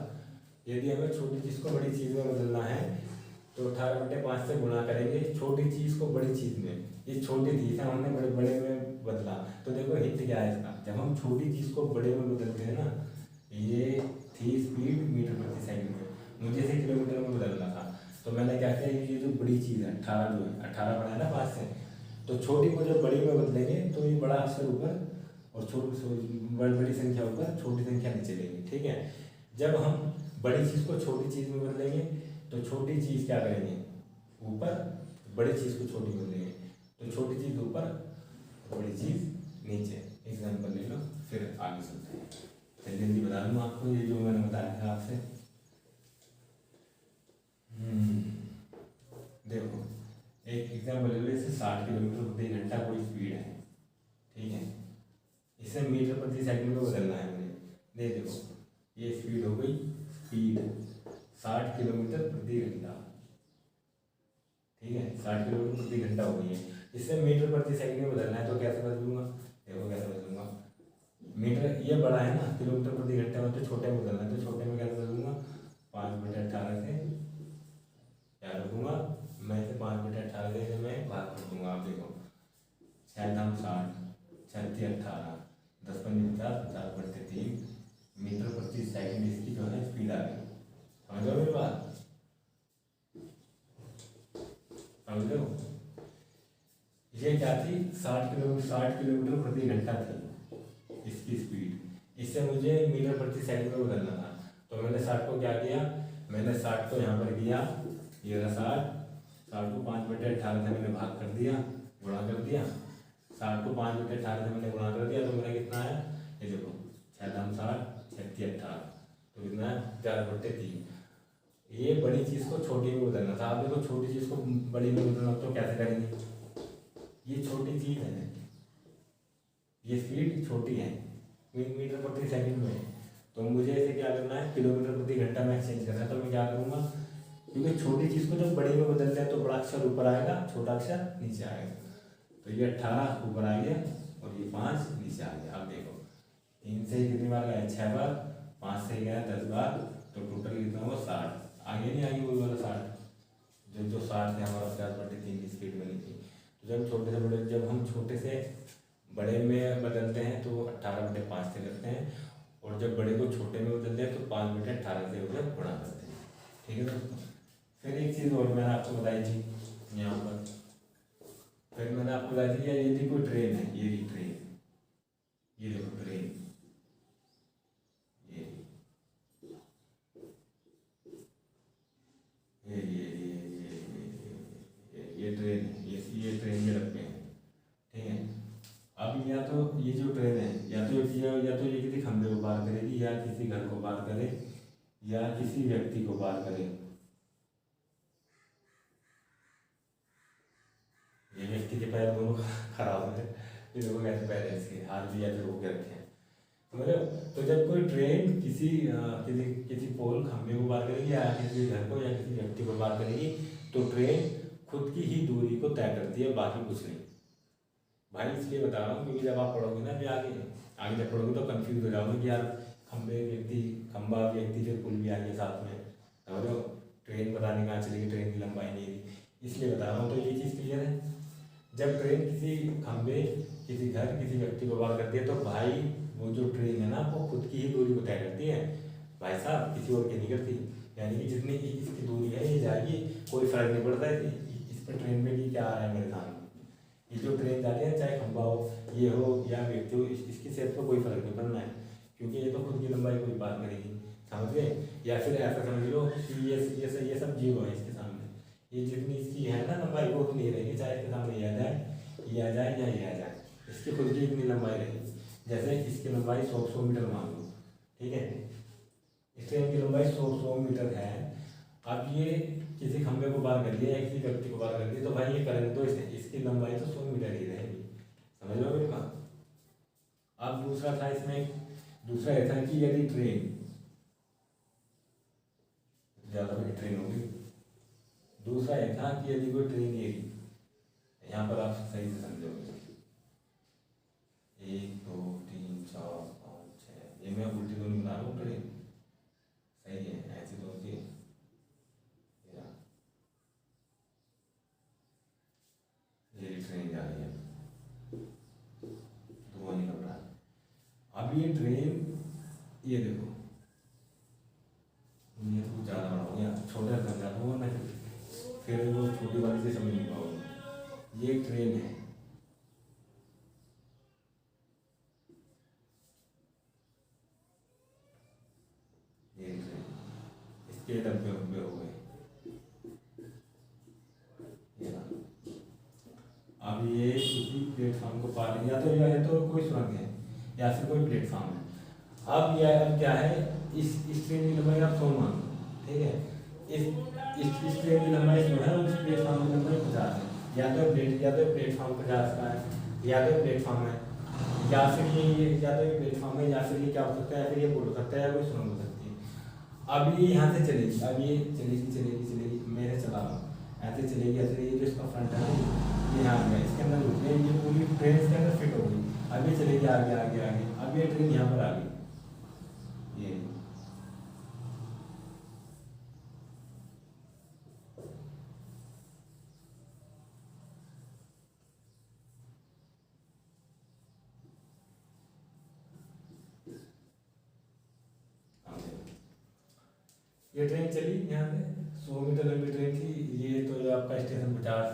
यदि हमें छोटी चीज़ को बड़ी चीज़ में बदलना है तो 18 बटे 5 से गुणा करेंगे छोटी चीज़ को बड़ी चीज़ में। ये छोटी चीज़ है, हमने बड़े में बदला, तो देखो हिंट क्या है इसका, जब हम छोटी चीज़ को बड़े में बदलते हैं ना, ये थी स्पीड मीटर प्रति सेकंड में, मुझे इसे किलोमीटर में बदलना था, तो मैंने क्या किया, ये जो बड़ी चीज़ है 18 जो है, 18 बड़ा है ना 5 से, तो छोटी को जब बड़ी में बदलेंगे तो ये बड़ा अक्षर ऊपर और बड़ी संख्या ऊपर, छोटी संख्या नीचे लेंगे। ठीक है, जब हम बड़ी चीज़ को छोटी चीज़ में बदलेंगे तो छोटी चीज़ क्या करेंगे, ऊपर, बड़ी चीज़ को छोटी में बदलेंगे तो छोटी चीज़ ऊपर, बड़ी चीज़ नीचे। एग्जाम्पल ले लो, फिर आगे चलते हैं। जल्दी जल्दी बता दूँ आपको, ये जो मैंने बताया था आपसे। देखो एक एग्जाम्पल ले लो, इसे 60 किलोमीटर प्रति घंटा कोई स्पीड है। ठीक है, इसे मीटर प्रति सेकंड में बदलना है मुझे। देखो ये स्पीड हो गई, स्पीड 60 किलोमीटर प्रति घंटा। ठीक है, 60 किलोमीटर प्रति घंटा हो गई है, इससे मीटर प्रति सेकंड में बदलना है तो कैसे बदलूंगा, देखो कैसे बदलूंगा। मीटर ये बड़ा है ना, किलोमीटर प्रति घंटे में, तो छोटे में बदलना है, तो छोटे में कैसे बदलूंगा, 5 बटे 18 से क्या रखूँगा, मैं इसे 5 बटे 18 से मैं भाग कर दूँगा। आप देखो 6 दाम 60, 6 3 18, 10 पंजे 50, 50 बटे 3 मीटर प्रति सेकंड इसकी जो है स्पीड आ गई। समझ लो मेरी बात, समझ लो। ये क्या थी, 60 किलोमीटर प्रति घंटा थी इसकी स्पीड, इससे मुझे मीटर प्रति सेकंड में बदलना था। तो मैंने 60 को क्या किया, मैंने 60 को यहाँ पर किया, ये रहा 60 को 5 बटे 18 से मैंने भाग कर दिया, गुणा कर दिया। 60 को 5 बटे 18 से मैंने गुणा कर दिया तो मेरा कितना है, ये देखो 6 दाम 60, 6 3 18, तो कितना है 4 बटे 3। ये बड़ी चीज़ को छोटी में बदलना था। आप देखो छोटी चीज़ को बड़ी में बदलना तो कैसे करेंगे, ये छोटी चीज़ है, ये स्पीड छोटी है, मीटर प्रति सेकंड में, तो मुझे इसे क्या करना है, किलोमीटर प्रति घंटा में एक्सचेंज करना है। तो मैं क्या करूँगा, क्योंकि छोटी चीज़ को जब बड़ी में बदलते हैं तो बड़ा अक्षर ऊपर आएगा, छोटा अक्षर नीचे आएगा। तो ये 18 ऊपर आ गया और ये 5 नीचे आ गया। अब देखो 3 से कितनी बार गया, 6 बार, 5 से गया 10 बार, तो टोटल कितना हुआ 60। आगे नहीं आगे वही वाला 60, जो 60 से हमारा 50 बटे 3 की स्पीड बनी थी। तो जब छोटे से बड़े, जब हम छोटे से बड़े में बदलते हैं तो 18 बटे 5 से करते हैं, और जब बड़े को छोटे में बदलते हैं तो 5 बटे 18 से उसे गुणा करते हैं। ठीक है दोस्तों, फिर एक चीज़ और मैंने आपको बताई थी यहाँ पर, फिर मैंने आपको बताई थी यदि कोई ट्रेन है, ये रही ट्रेन, ये देखो ट्रेन, ये ट्रेन है, ये ट्रेन में रखते हैं। ठीक है, अब या तो ये जो ट्रेन है, या तो ये किसी खंभे को पार करेगी, या किसी घर को पार करे, या किसी व्यक्ति को पार करे। ये व्यक्ति के पैर दोनों खराब है, ये देखो कैसे पैर है इसके, हाथ भी ऐसे रोक के रखे हैं। समझ रहे हो। तो जब कोई ट्रेन किसी किसी पोल खंभे को पार करेगी या किसी घर को या किसी व्यक्ति को पार करेगी तो ट्रेन खुद की ही दूरी को तय करती है, बाकी कुछ नहीं। भाई इसलिए बता रहा हूँ क्योंकि जब आप पढ़ोगे ना भी आगे आगे जब पढ़ोगे तो कंफ्यूज हो जाओगे कि यार खंबा व्यक्ति फिर पुल भी आ गया साथ में, समझ रहे हो। ट्रेन पता नहीं कहाँ चलेगी, ट्रेन की लंबाई नहीं थी, इसलिए बता रहा हूँ। तो ये चीज़ क्लियर है। जब ट्रेन किसी खंबे किसी घर किसी व्यक्ति को पार करती है तो भाई वो जो ट्रेन है ना वो खुद की ही दूरी को तय करती है भाई साहब, किसी और की नहीं करती। यानी कि जितनी इसकी दूरी है ये जाएगी, कोई फर्क नहीं पड़ता है इस पर ट्रेन में कि क्या आ रहा है मेरे सामने। ये जो ट्रेन जाती है चाहे खंबा हो ये हो या व्यक्ति हो, इसकी सेहत पर कोई फर्क नहीं पड़ना है क्योंकि ये तो खुद की लंबाई को ही पार करेगी, समझ गए। या फिर ऐसा समझ लो कि ये सब जीरो है इसके सामने, ये जितनी इसकी है ना लंबाई वो उतनी रहेगी, चाहे इसके सामने ये आ जाए या ये आ जाए, इसकी खुद की इतनी लंबाई रहेगी। जैसे इसकी लंबाई 100 मीटर मान लो, ठीक है। इस ट्रेन की लंबाई 100 मीटर है। अब ये किसी खंभे को पार कर लिया या किसी व्यक्ति को पार कर लिया तो भाई ये करेंगे तो इसकी लंबाई तो 100 मीटर ही रहेगी, समझ लो मेरी बात। अब दूसरा था इसमें, दूसरा ये था कि यदि ट्रेन ज़्यादा बड़ी ट्रेन होगी, दूसरा ये था कि यदि कोई ट्रेन ये यहाँ पर आप सही से समझोगे 1 2 3 4 5 6, ये मैं उल्टी तो नहीं बना रहा हूँ, ट्रेन सही है ऐसे तो होती है। ये ट्रेन जा रही है, धुआं निकल रहा है। अब ये ट्रेन ये देखो ये तो ज़्यादा बड़ा हो गया, छोटा समझा दूँगा मैं, फिर वो छोटी वाली से समझ नहीं पाओगे। ये ट्रेन है, ये ट्रेन इसके डब्बे उब्बे हो गए। अब ये किसी प्लेटफॉर्म को पार या तो कोई सुरंग है या फिर कोई प्लेटफॉर्म है। अब यह क्या है, इस ट्रेन की लंबाई आप 100 मान लो, ठीक है। इस ट्रेन की लंबाई 100 है, उस प्लेटफॉर्म की लंबाई 50 है। या तो प्लेटफॉर्म 50 का है, या तो प्लेटफॉर्म है, या फिर या तो ये प्लेटफॉर्म है, या फिर ये क्या हो सकता है, या फिर ये पुल हो सकता है, या कोई सुरंग हो सकती है। अब ये यहाँ से चलेगी, अब ये चलेगी मेरे चला रहा हूँ, ऐसे चलेगी ऐसे, ये जो इसका फ्रंट है ना ये यहाँ गया, इसके अंदर रुक गई, ये पूरी ट्रेन इसके अंदर फिट हो गई। अब ये चलेगी आगे, अब ये ट्रेन यहाँ पर आ गई, ये ये ट्रेन चली यहाँ से 100 मीटर लंबी ट्रेन थी। ये तो जो आपका स्टेशन 50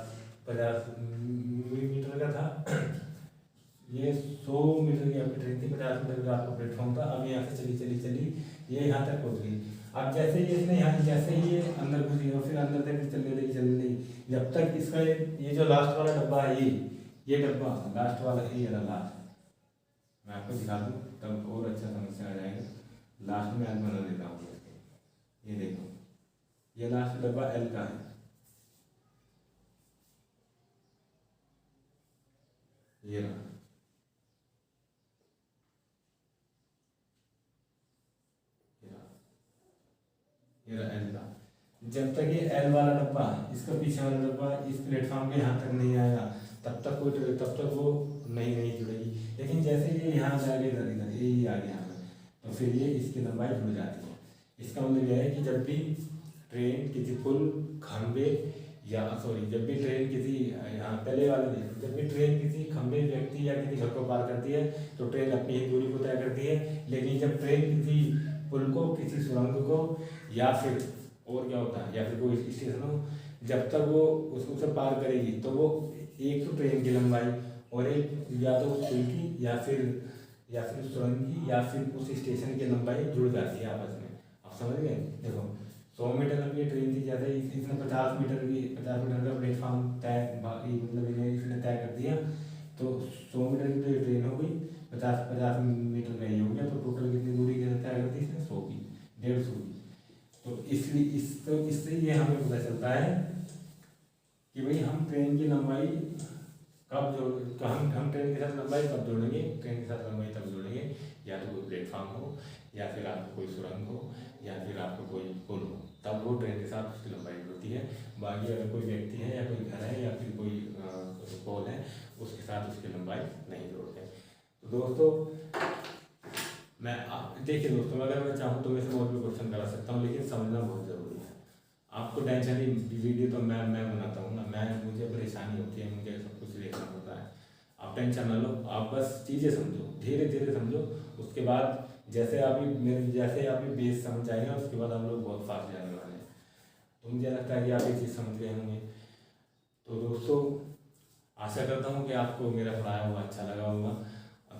मीटर का था, ये 100 मीटर की आपकी ट्रेन थी, 50 मीटर का आपका प्लेटफॉर्म था। अब यहाँ से चली ये यहाँ तक पहुँच गई। अब जैसे ही इसने यहाँ जैसे ही ये अंदर घुसी और फिर अंदर तक चलने लगी, जब तक इसका ये जो लास्ट वाला डब्बा है, ये डब्बा लास्ट वाला है, ये लास्ट मैं आपको दिखा दूँ तब और अच्छा समस्या आ जाएगा। लास्ट में आज बना देता हूँ, ये देखो ये लास्ट डब्बा एल का है, ये रहा, ये रहा एल का। जब तक ये एल वाला डब्बा इसका पीछे वाला डब्बा इस प्लेटफॉर्म के यहाँ तक नहीं आएगा तब तक वो नहीं जुड़ेगी। लेकिन जैसे ये यहाँ जाएगा इधर ये आ गया यहाँ पर तो फिर ये इसकी लंबाई जुड़ जाती है। इसका मतलब यह है कि जब भी ट्रेन किसी पुल खंबे जब भी ट्रेन किसी यहाँ पहले वाले में जब भी ट्रेन किसी खंबे व्यक्ति या किसी घर को पार करती है तो ट्रेन अपनी ही दूरी को तय करती है। लेकिन जब ट्रेन किसी पुल को किसी सुरंग को या फिर और क्या होता है या फिर कोई स्टेशन हो, जब तक वो उसे पार करेगी तो वो एक तो ट्रेन की लंबाई और एक या तो उस पुल की या फिर सुरंग की या फिर उस स्टेशन की लंबाई जुड़ जाती है आपस में। आप समझ गए। देखो 100 मीटर लंबी ट्रेन थी, जैसे इसने 50 मीटर का प्लेटफॉर्म तय मतलब इसने तय कर दिया तो 100 मीटर की तो ये ट्रेन हो गई, 50 मीटर का ये हो गया, तो टोटल कितनी दूरी की तय कर दी इसने 100 की 150 की। तो इसलिए इससे ये हमें पता चलता है कि भाई हम ट्रेन की लंबाई कब जोड़ तो हम ट्रेन के साथ लंबाई कब जोड़ेंगे, ट्रेन के साथ लंबाई तब जोड़ेंगे या तो कोई प्लेटफॉर्म हो, या फिर आपको कोई सुरंग हो, या फिर आपको कोई पुल हो, तब वो ट्रेन के साथ उसकी लंबाई जुड़ती है। बाकी अगर कोई व्यक्ति है या कोई घर है या फिर कोई पोल है, उसके साथ उसकी लंबाई नहीं जोड़ते। तो दोस्तों मैं देखिए दोस्तों, अगर मैं चाहूँ तो मैं इसमें और भी क्वेश्चन करा सकता हूँ, लेकिन समझना बहुत ज़रूरी है। आपको टेंशन ही, वीडियो तो मैं बनाता हूँ ना, मुझे परेशानी होती है, मुझे सब कुछ देखना होता है। आप टेंशन ना लो, आप बस चीज़ें समझो, धीरे धीरे समझो। उसके बाद जैसे आप ये बेस समझ आएगा, उसके बाद आप लोग बहुत फास्ट जाने वाले हैं। तो मुझे लगता है कि आप ये चीज़ समझ गए होंगे। तो दोस्तों आशा करता हूँ कि आपको मेरा पढ़ाया हुआ अच्छा लगा होगा।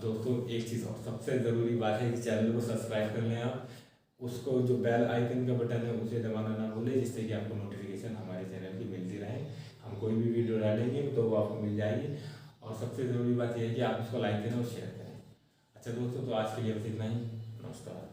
दोस्तों एक चीज़ और सबसे ज़रूरी बात है कि चैनल को सब्सक्राइब कर लें आप, उसको जो बेल आइकन का बटन है उसे दबाना ना भूलें, जिससे कि आपको नोटिफिकेशन हमारे चैनल की मिलती रहे। हम कोई भी वीडियो डालेंगे तो वो आपको मिल जाएगी। और सबसे ज़रूरी बात यह है कि आप उसको लाइक करें और शेयर करें। अच्छा दोस्तों, तो आज के लिए बस इतना ही। नमस्कार।